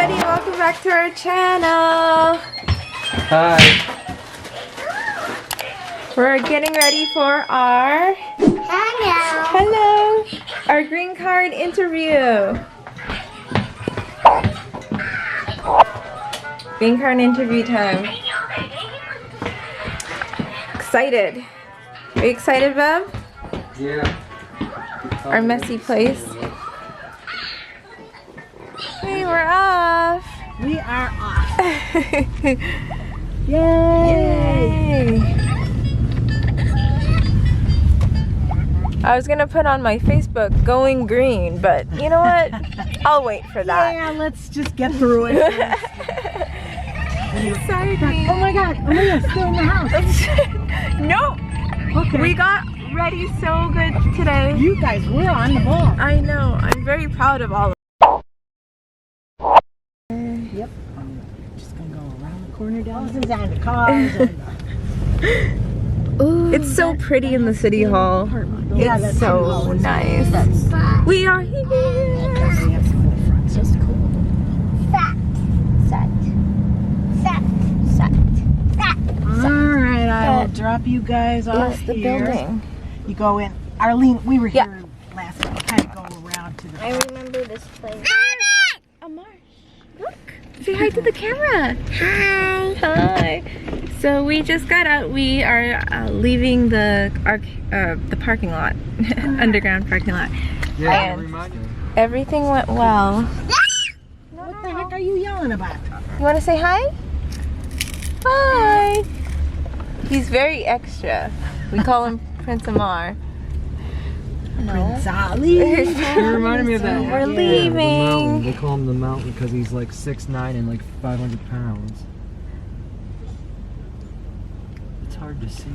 everybody, welcome back to our channel. Hi. We're getting ready for our hello, our green card interview. Green card interview time. Excited. Are you excited, Bev? Yeah. Our messy place. Hey, we're off. We are off. Yay! I was gonna put on my Facebook going green, but you know what? I'll wait for that. Yeah, let's just get through it. Exciting. Oh my god, Aliyah's still in the house. Nope. Okay. We got ready so good today. You guys were on the ball. I know. I'm very proud of all of Yep. I'm just gonna go around the corner down and the cars. Ooh, it's so pretty in the city hall. Yeah, It's so nice. We are here. Just cool. Alright, I will drop you guys off Yes, the here. building. You go in. Arlene, we were Yeah. here last time. Kind of go around to the I remember this place. Amar, look. Say hi to the camera. Hi. Hi. So we just got out. We are leaving the parking lot, underground parking lot. Yeah, And remind me. everything went well. What the heck are you yelling about? You want to say hi? Hi. He's very extra. We call him Prince Amar. Prince Ali. You reminded me of that. We're the leaving. mountain. They call him the mountain because he's like 6'9" and like 500 pounds. It's hard to see.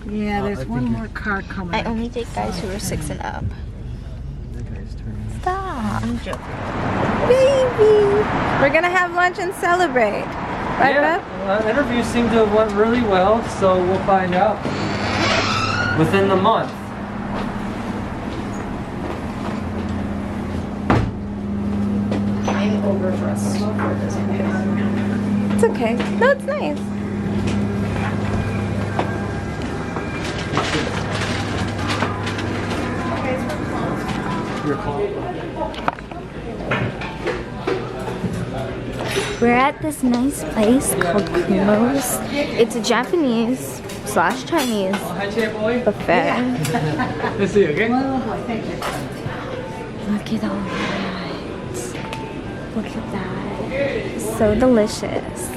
Yeah, I there's think one you- more car coming. I only take guys who are 6 and up. That guy's turning. Stop. I'm joking. Baby. We're going to have lunch and celebrate. Right, Beth? Interviews seem to have went really well, so we'll find out within the month. I'm over for us. It's okay. No, it's nice. Your call. We're at this nice place called Kumo's. It's a Japanese / Chinese Hi, Chay boy. buffet. Let's see, okay? Look at all that. Look at that. So delicious.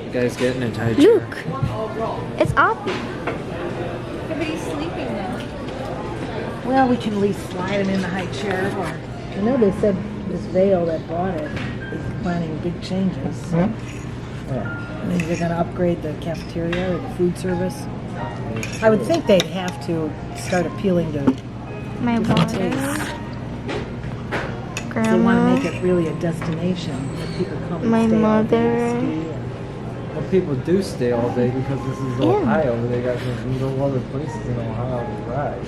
You guys getting a tight chair. Look. It's Oppie. Everybody's sleeping now. Well, we can at least slide him in the high chair. Or I know they said this Vail that bought it is planning big changes. So. Maybe they're going to upgrade the cafeteria or the food service. I would think they'd have to start appealing to My different water. tastes. They want to Grandma. make it really a destination that people come and My stay all mother. day and ski. Well, people do stay all day because this is Yeah. Ohio. They got no other places in Ohio to ride.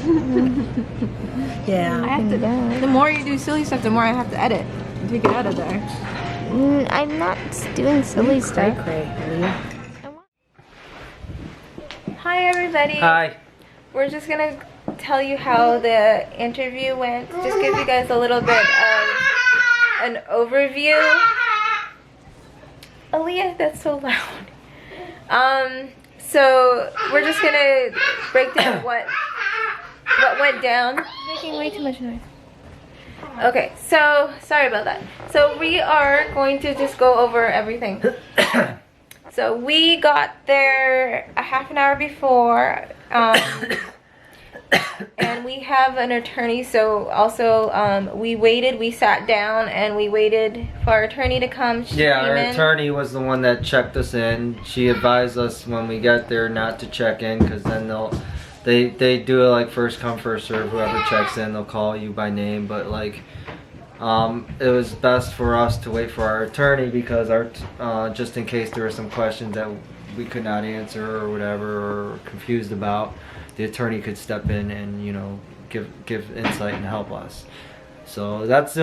Yeah. I have to, the more you do silly stuff, the more I have to edit and take it out of there. I'm not doing silly Cray stuff. cray, Aliyah. Hi, everybody. Hi. We're just going to tell you how the interview went. Just give you guys a little bit of an overview. Aliyah, that's so loud. So we're just gonna break down what went down. Making way too much noise. Okay, so sorry about that. So we are going to just go over everything. So we got there a half an hour before. And we have an attorney, so also we waited, we sat down and we waited for our attorney to come. She Yeah, came our in. attorney was the one that checked us in. She advised us when we got there not to check in because then they do it like first come first serve. Whoever checks in, they'll call you by name. But like, it was best for us to wait for our attorney because our just in case there were some questions that we could not answer or whatever or confused about, the attorney could step in and, you know, give insight and help us. So that's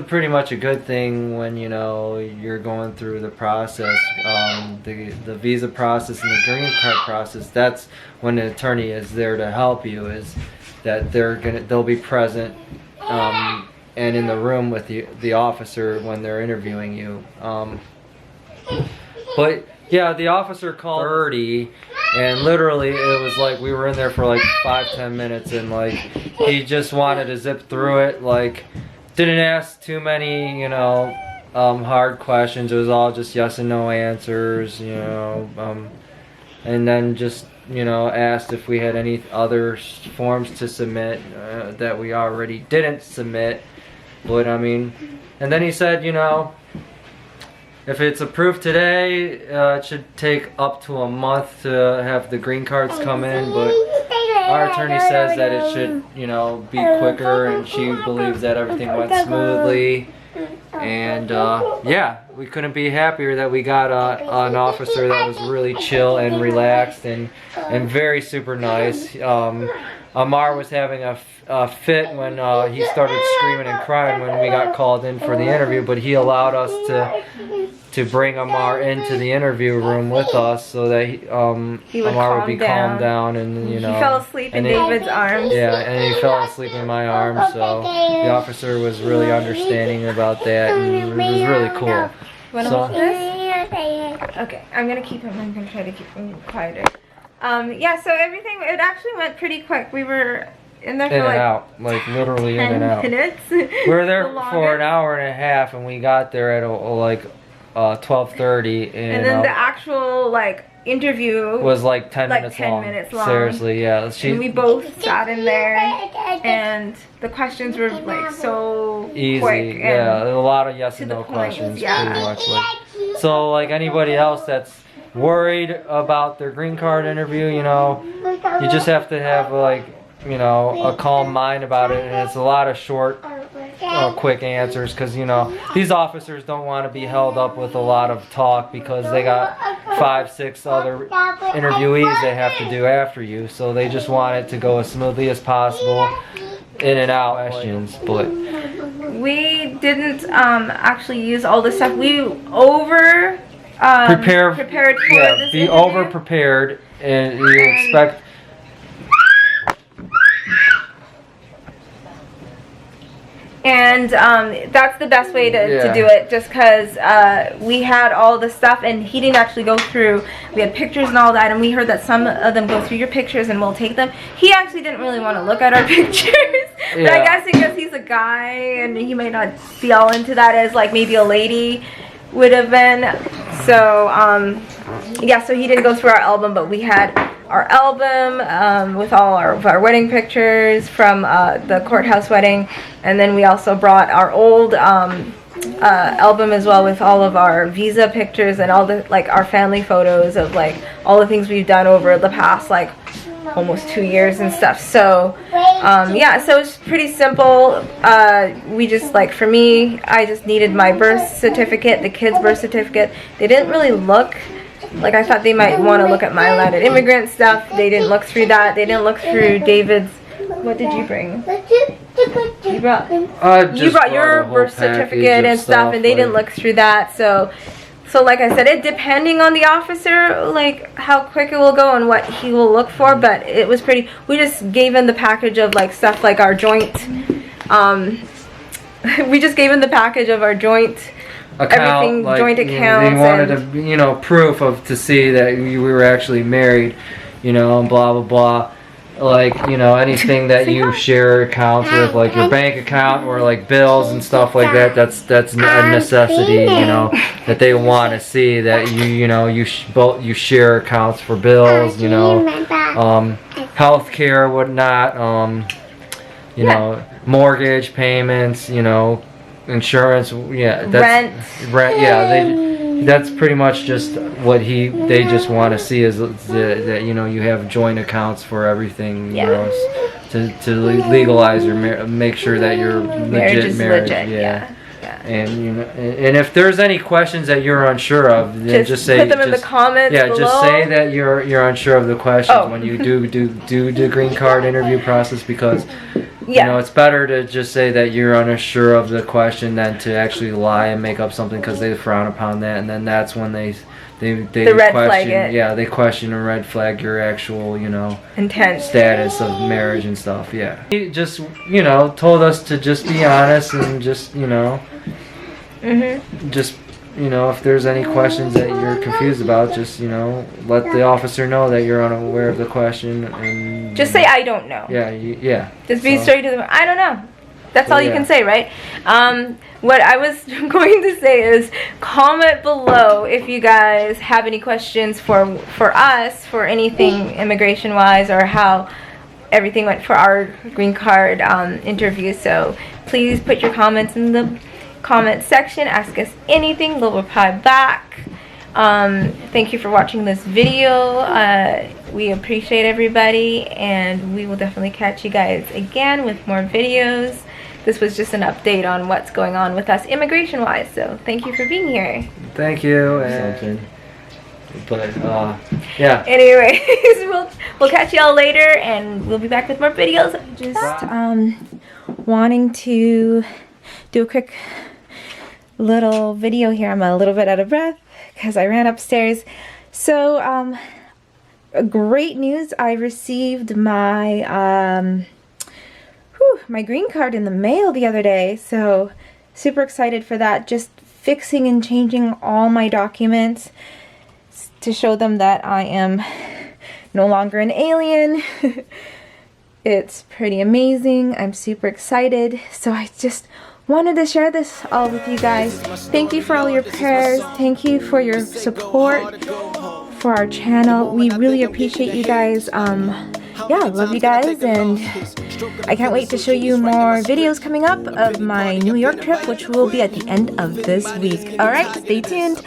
pretty much a good thing when, you know, you're going through the process, the visa process and the green card process. That's when the attorney is there to help you, is that they'll be present and in the room with the officer when they're interviewing you. But yeah, the officer called 30, and literally it was like we were in there for like 5-10 minutes, and like he just wanted to zip through it. Like, didn't ask too many, you know, hard questions. It was all just yes and no answers, you know, and then just, you know, asked if we had any other forms to submit that we already didn't submit. But I mean, and then he said, you know, if it's approved today, it should take up to a month to have the green cards come in, but our attorney says that it should, you know, be quicker, and she believes that everything went smoothly. And yeah, we couldn't be happier that we got an officer that was really chill and relaxed and very super nice. Amar was having a fit when he started screaming and crying when we got called in for the interview, but he allowed us to bring Amar into the interview room with us so that Amar would be calmed down, and, you know, he fell asleep in David's arms. Yeah, and he fell asleep in my arms, so the officer was really understanding about that, and it was really cool. You want to hold this? Okay, I'm going to keep him. I'm going to try to keep him quieter. Yeah, so everything, it actually went pretty quick. We were in there for like out, like literally 10 in and out. minutes. We were there for an hour and a half, and we got there at like 12:30, and then the actual like interview was like 10 minutes long. Seriously, yeah. And we both sat in there, and the questions were like so easy. quick. Yeah, a lot of yes and no questions, pretty much. Like, so like anybody else that's worried about their green card interview, you know, you just have to have like, you know, a calm mind about it, and it's a lot of short, quick answers, because, you know, these officers don't want to be held up with a lot of talk because they got 5-6 other interviewees they have to do after you, so they just want it to go as smoothly as possible, in and out questions. But we didn't actually use all the stuff. We prepared for this be interview. over prepared, and you expect. And that's the best way to do it, just because we had all the stuff, and he didn't actually go through. We had pictures and all that, and we heard that some of them go through your pictures and we'll take them. He actually didn't really want to look at our pictures, but I guess because he's a guy and he might not be all into that as like maybe a lady would have been. So yeah, so he didn't go through our album, but we had our album with all our wedding pictures from the courthouse wedding, and then we also brought our old album as well with all of our visa pictures and all the like our family photos of like all the things we've done over the past like almost 2 years and stuff. So yeah, so it's pretty simple. We just, like, for me, I just needed my birth certificate, the kids' birth certificate. They didn't really look like, I thought they might want to look at my landed immigrant stuff. They didn't look through that. They didn't look through David's. What did you bring? You brought your birth certificate and stuff, and they didn't look through that. So like I said, it depending on the officer, like how quick it will go and what he will look for, but it was pretty. We just gave him the package of like stuff like our joint. We just gave him the package of our joint. Everything, like, joint accounts. They wanted a, proof to see that we were actually married, and blah blah blah. Like, anything that you share accounts with, like your bank account or like bills and stuff like that. That's a necessity, that they want to see that you share accounts for bills, healthcare, whatnot, mortgage payments, insurance, rent, yeah, that's pretty much just what they just want to see is that you have joint accounts for everything, to legalize your make sure that you're legit marriage. Yeah. And and if there's any questions that you're unsure of, then just say, put them in the comments below. Just say that you're unsure of the questions when you do the green card interview process, because Yeah. You know, it's better to just say that you're unsure of the question than to actually lie and make up something, because they frown upon that, and then that's when they red flag question, it. yeah, they question and red flag your actual, you know, intent status of marriage and stuff. Yeah, he just, you know, told us to just be honest and just, you know, just, you know, if there's any questions that you're confused about, just, you know, let the officer know that you're unaware of the question, and just say I don't know. yeah, yeah. Just be So- straight to the. I don't know. That's So, all you yeah. can say, right? What I was going to say is comment below if you guys have any questions for us, for anything immigration wise, or how everything went for our green card interview. So please put your comments in the comment section. Ask us anything. We'll reply back. Thank you for watching this video. We appreciate everybody, and we will definitely catch you guys again with more videos. This was just an update on what's going on with us immigration wise, so thank you for being here. Thank you. And, but yeah. Anyways, we'll catch y'all later, and we'll be back with more videos. Just wanting to do a quick little video here. I'm a little bit out of breath because I ran upstairs. So great news, I received my my green card in the mail the other day, so super excited for that. Just fixing and changing all my documents to show them that I am no longer an alien. It's pretty amazing. I'm super excited, so I just wanted to share this all with you guys. Thank you for all your prayers. Thank you for your support for our channel. We really appreciate you guys. Yeah, love you guys, and I can't wait to show you more videos coming up of my New York trip, which will be at the end of this week. Alright, stay tuned.